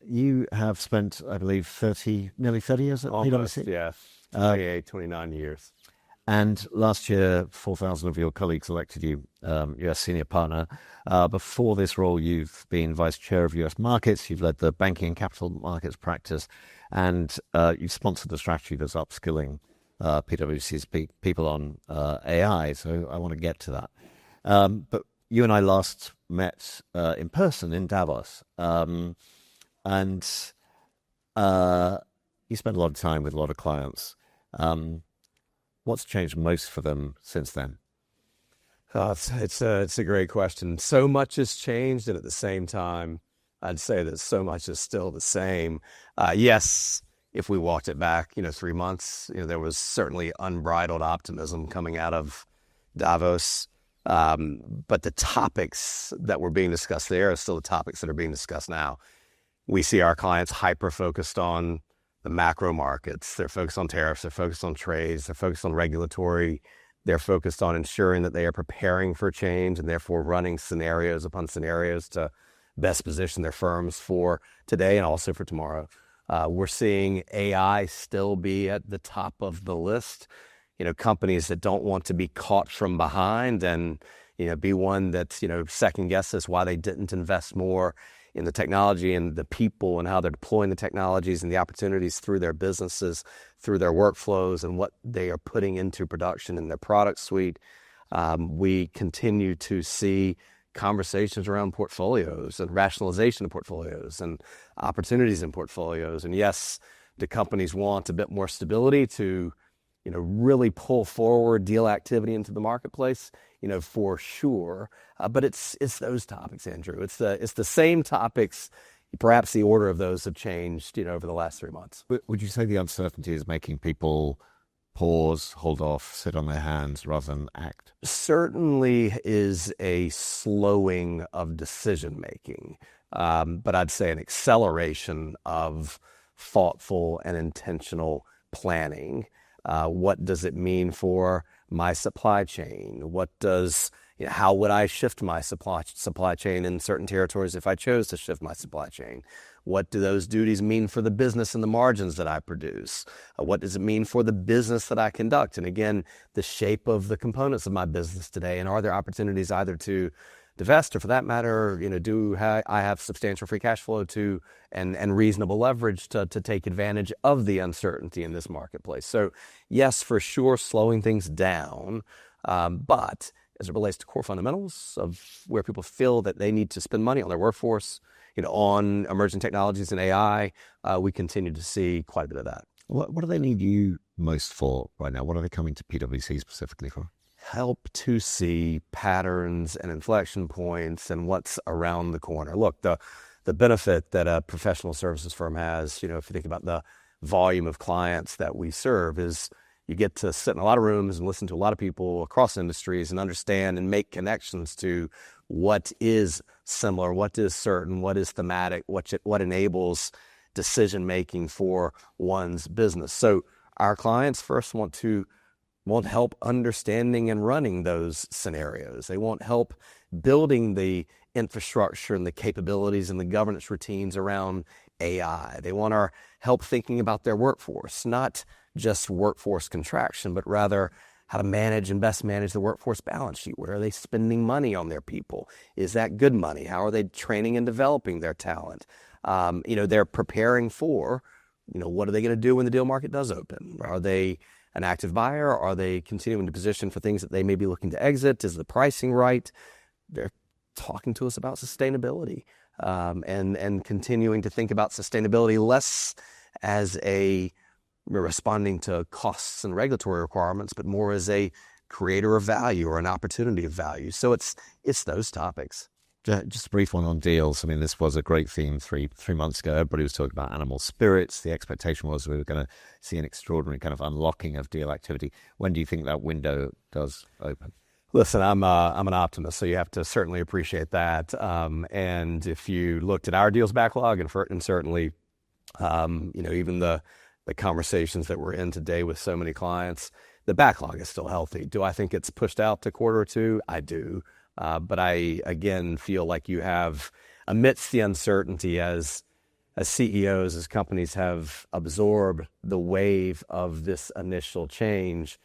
you have spent, I believe, nearly 30 years at Almost, PwC. yeah. 28, 29 years. And last year, 4,000 of your colleagues elected you U.S. senior partner. Before this role, you've been vice chair of U.S. markets. You've led the banking and capital markets practice, and you've sponsored the strategy that's upskilling PwC's people on AI. So I want to get to that. But you and I last met in person in Davos, and you spent a lot of time with a lot of clients. What's changed most for them since then? It's a great question. So much has changed, and at the same time, I'd say that so much is still the same. Yes, if we walked it back, 3 months, there was certainly unbridled optimism coming out of Davos. But the topics that were being discussed there are still the topics that are being discussed now. We see our clients hyper-focused on the macro markets. They're focused on tariffs. They're focused on trades. They're focused on regulatory. They're focused on ensuring that they are preparing for change and therefore running scenarios upon scenarios to best position their firms for today and also for tomorrow. We're seeing AI still be at the top of the list. Companies that don't want to be caught from behind and, be one that, second guesses why they didn't invest more in the technology and the people and how they're deploying the technologies and the opportunities through their businesses, through their workflows and what they are putting into production in their product suite. We continue to see conversations around portfolios and rationalization of portfolios and opportunities in portfolios. And yes, the companies want a bit more stability to really pull forward deal activity into the marketplace, for sure. But it's those topics, Andrew. It's the same topics. Perhaps the order of those have changed, over the last 3 months. Would you say the uncertainty is making people pause, hold off, sit on their hands rather than act? Certainly is a slowing of decision making, but I'd say an acceleration of thoughtful and intentional planning. What does it mean for my supply chain? How would I shift my supply chain in certain territories if I chose to shift my supply chain? What do those duties mean for the business and the margins that I produce? What does it mean for the business that I conduct? And again, the shape of the components of my business today. And are there opportunities either to divest or, for that matter, I have substantial free cash flow and reasonable leverage to take advantage of the uncertainty in this marketplace. So yes, for sure, slowing things down. But as it relates to core fundamentals of where people feel that they need to spend money on their workforce, on emerging technologies and AI, we continue to see quite a bit of that. What do they need you most for right now? What are they coming to PwC specifically for? Help to see patterns and inflection points and what's around the corner. Look, the benefit that a professional services firm has, if you think about the volume of clients that we serve, is you get to sit in a lot of rooms and listen to a lot of people across industries and understand and make connections to what is similar, what is certain, what is thematic, what enables decision-making for one's business. So our clients first want help understanding and running those scenarios. They want help building the infrastructure and the capabilities and the governance routines around AI. They want our help thinking about their workforce, not just workforce contraction, but rather how to manage and best manage the workforce balance sheet. Where are they spending money on their people? Is that good money? How are they training and developing their talent? They're preparing for, what are they going to do when the deal market does open? Are they an active buyer? Are they continuing to position for things that they may be looking to exit? Is the pricing right? They're talking to us about sustainability and continuing to think about sustainability less as responding to costs and regulatory requirements, but more as a creator of value or an opportunity of value. So it's those topics. Just a brief one on deals. I mean, this was a great theme three months ago. Everybody was talking about animal spirits. The expectation was we were going to see an extraordinary kind of unlocking of deal activity. When do you think that window does open? Listen, I'm an optimist, so you have to certainly appreciate that. And if you looked at our deals backlog and certainly, even the conversations that we're in today with so many clients, the backlog is still healthy. Do I think it's pushed out to quarter or two? I do. But I, again, feel like you have, amidst the uncertainty as as CEOs, as companies have absorbed the wave of this initial change,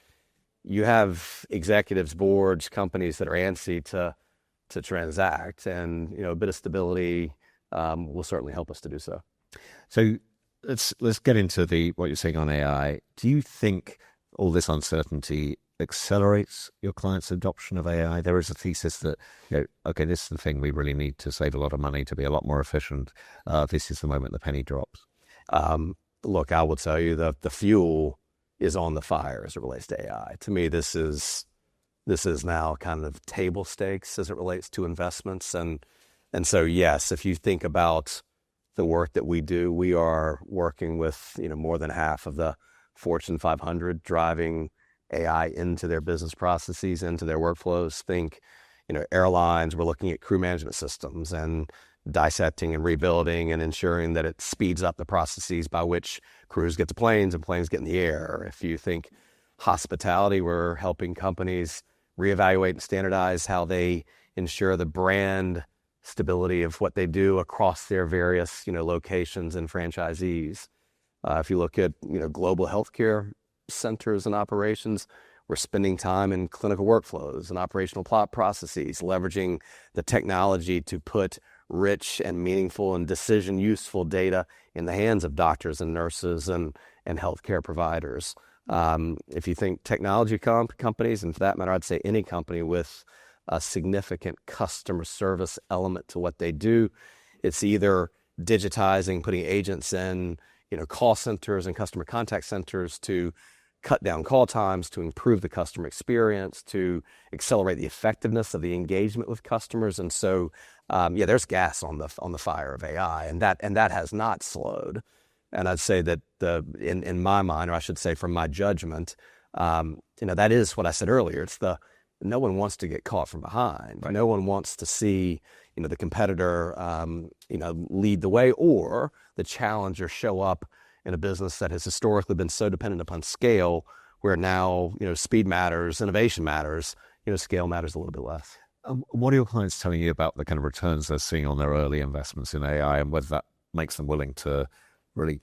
you have executives, boards, companies that are antsy to transact, and a bit of stability will certainly help us to do so. So let's get into what you're saying on AI. Do you think all this uncertainty accelerates your clients' adoption of AI? There is a thesis that, okay, this is the thing we really need to save a lot of money to be a lot more efficient. This is the moment the penny drops. Look, I will tell you the fuel is on the fire as it relates to AI. To me, this is now kind of table stakes as it relates to investments. And so, yes, if you think about the work that we do, we are working with, more than half of the Fortune 500 driving AI into their business processes, into their workflows. Think, airlines, we're looking at crew management systems and dissecting and rebuilding and ensuring that it speeds up the processes by which crews get to planes and planes get in the air. If you think hospitality, we're helping companies reevaluate and standardize how they ensure the brand stability of what they do across their various, locations and franchisees. If you look at, global healthcare centers and operations, we're spending time in clinical workflows and operational plot processes, leveraging the technology to put rich and meaningful and decision useful data in the hands of doctors and nurses and healthcare providers. If you think technology companies, and for that matter, I'd say any company with a significant customer service element to what they do, it's either digitizing, putting agents in, call centers and customer contact centers to cut down call times, to improve the customer experience, to accelerate the effectiveness of the engagement with customers. And so, there's gas on the fire of AI, and that has not slowed. And I'd say that in my mind, or I should say from my judgment, that is what I said earlier. It's no one wants to get caught from behind. Right. No one wants to see, the competitor, lead the way, or the challenger show up in a business that has historically been so dependent upon scale, where now, speed matters, innovation matters, scale matters a little bit less. What are your clients telling you about the kind of returns they're seeing on their early investments in AI, and whether that makes them willing to really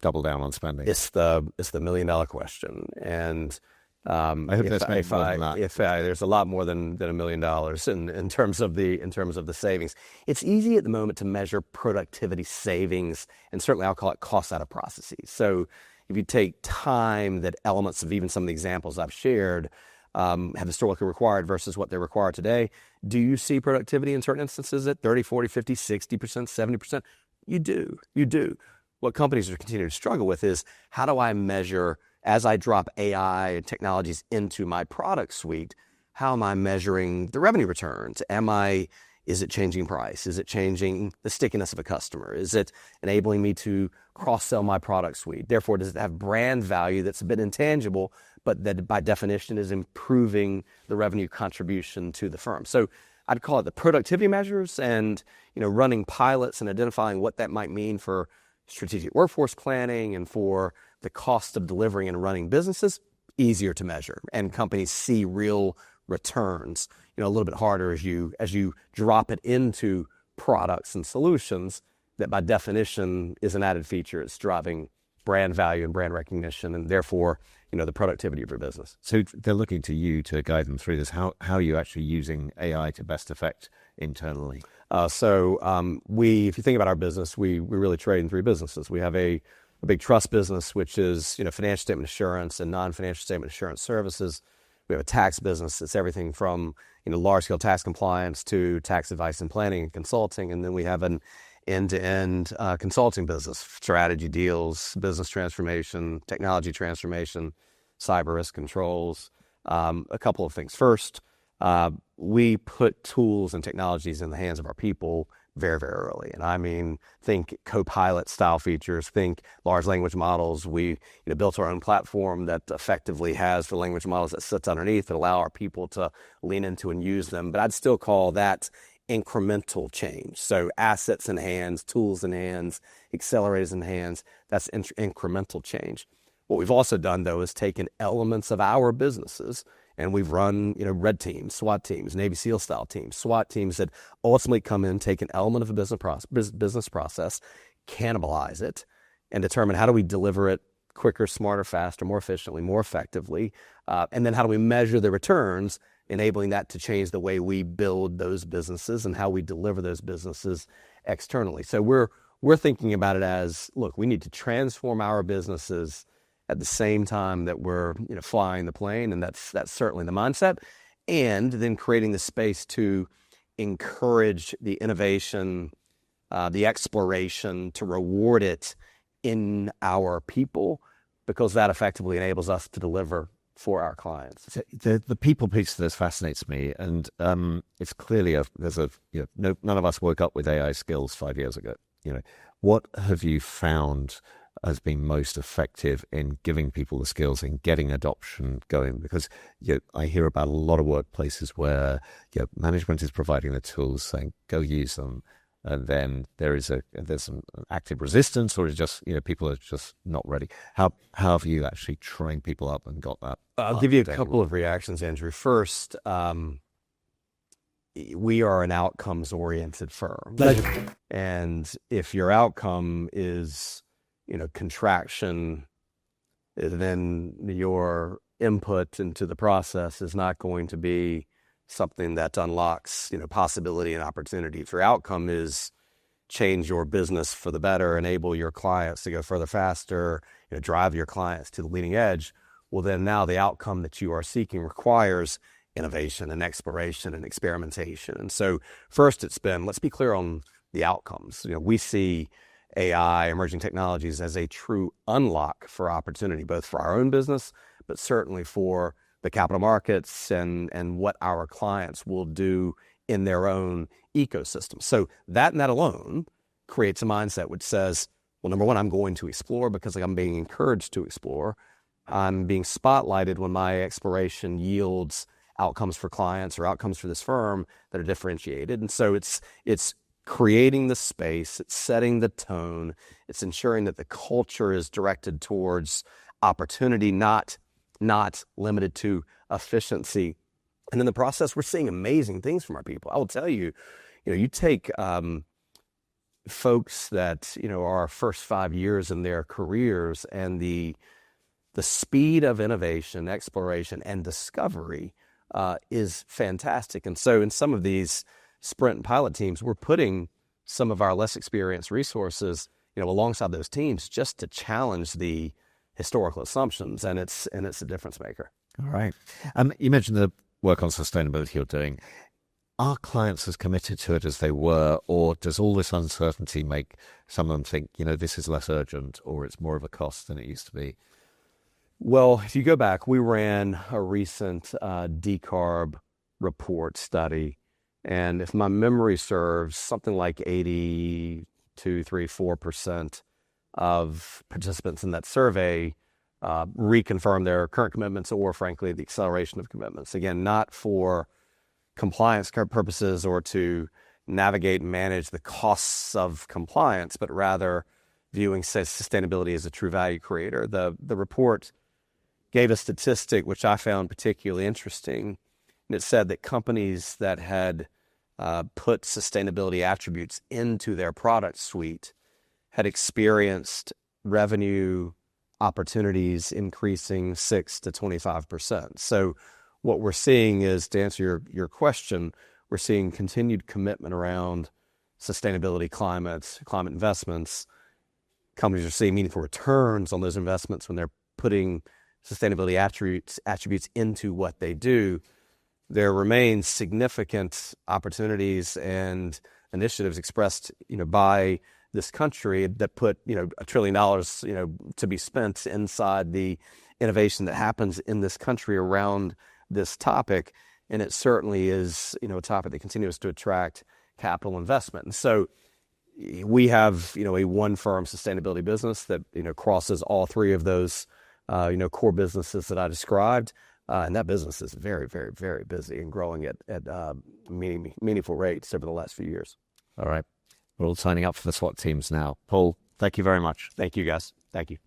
double down on spending? It's the $1 million question. And I hope there's more than that. There's a lot more than $1 million in terms of the savings. It's easy at the moment to measure productivity savings, and certainly I'll call it costs out of processes. So if you take time that elements of even some of the examples I've shared have historically required versus what they require today, do you see productivity in certain instances at 30, 40, 50, 60%, 70%? You do. What companies are continuing to struggle with is, how do I measure, as I drop AI and technologies into my product suite, how am I measuring the revenue returns? Is it changing price? Is it changing the stickiness of a customer? Is it enabling me to cross-sell my product suite? Therefore, does it have brand value that's a bit intangible, but that by definition is improving the revenue contribution to the firm? So I'd call it the productivity measures, and running pilots and identifying what that might mean for strategic workforce planning and for the cost of delivering and running businesses, easier to measure, and companies see real returns. A little bit harder as you drop it into products and solutions that by definition is an added feature. It's driving brand value and brand recognition, and therefore the productivity of your business. So they're looking to you to guide them through this. How are you actually using AI to best effect internally? If you think about our business, we really trade in three businesses. We have a big trust business, which is financial statement assurance and non-financial statement assurance services. We have a tax business that's everything from large-scale tax compliance to tax advice and planning and consulting, and then we have an end-to-end consulting business: strategy, deals, business transformation, technology transformation, cyber risk controls. A couple of things. First, we put tools and technologies in the hands of our people very, very early. And I mean, think co-pilot style features, think large language models. We built our own platform that effectively has the language models that sits underneath that allow our people to lean into and use them. But I'd still call that incremental change. So assets in hands, tools in hands, accelerators in hands, that's incremental change. What we've also done, though, is taken elements of our businesses, and we've run, red teams, SWAT teams, Navy SEAL style teams, SWAT teams that ultimately come in, take an element of a business process, cannibalize it and determine how do we deliver it quicker, smarter, faster, more efficiently, more effectively, and then how do we measure the returns, enabling that to change the way we build those businesses and how we deliver those businesses externally. So we're thinking about it as, look, we need to transform our businesses at the same time that we're flying the plane, and that's certainly the mindset, and then creating the space to encourage the innovation, the exploration, to reward it in our people, because that effectively enables us to deliver for our clients. The people piece of this fascinates me, and it's clearly none of us woke up with AI skills 5 years ago. What have you found has been most effective in giving people the skills and getting adoption going? Because I hear about a lot of workplaces where management is providing the tools, saying go use them, and then there's some active resistance, or is just people are just not ready. How have you actually trained people up and got that? I'll give you a couple of reactions, Andrew. First, we are an outcomes-oriented firm, and if your outcome is contraction, then your input into the process is not going to be something that unlocks, possibility and opportunity. If your outcome is change your business for the better, enable your clients to go further faster, drive your clients to the leading edge, well, then now the outcome that you are seeking requires innovation and exploration and experimentation. And so first it's been, let's be clear on the outcomes. We see AI, emerging technologies, as a true unlock for opportunity, both for our own business, but certainly for the capital markets and what our clients will do in their own ecosystem. So that and that alone creates a mindset which says, well, number one, I'm going to explore because I'm being encouraged to explore. I'm being spotlighted when my exploration yields outcomes for clients or outcomes for this firm that are differentiated. And so it's creating the space, it's setting the tone, it's ensuring that the culture is directed towards opportunity, not limited to efficiency. And in the process, we're seeing amazing things from our people. I will tell you, you take folks that are our first 5 years in their careers, and the speed of innovation, exploration, and discovery is fantastic. And so in some of these sprint and pilot teams, we're putting some of our less experienced resources, alongside those teams, just to challenge the historical assumptions, and it's a difference maker. All right. You mentioned the work on sustainability you're doing. Are clients as committed to it as they were, or does all this uncertainty make some of them think, this is less urgent, or it's more of a cost than it used to be? Well, if you go back, we ran a recent decarb report study, and if my memory serves, something like 4% of participants in that survey reconfirm their current commitments, or frankly, the acceleration of commitments. Again, not for compliance purposes or to navigate and manage the costs of compliance, but rather viewing sustainability as a true value creator. The report gave a statistic which I found particularly interesting, and it said that companies that had put sustainability attributes into their product suite had experienced revenue opportunities increasing 6 to 25%. So what we're seeing is, to answer your question, we're seeing continued commitment around sustainability, climate investments. Companies are seeing meaningful returns on those investments when they're putting sustainability attributes into what they do. There remains significant opportunities and initiatives expressed, by this country that put, $1 trillion, to be spent inside the innovation that happens in this country around this topic. And it certainly is, a topic that continues to attract capital investment. And so we have, a one firm sustainability business that, crosses all three of those, core businesses that I described. And that business is very, very, very busy and growing at meaningful rates over the last few years. All right. We're all signing up for the SWAT teams now. Paul, thank you very much. Thank you, guys. Thank you.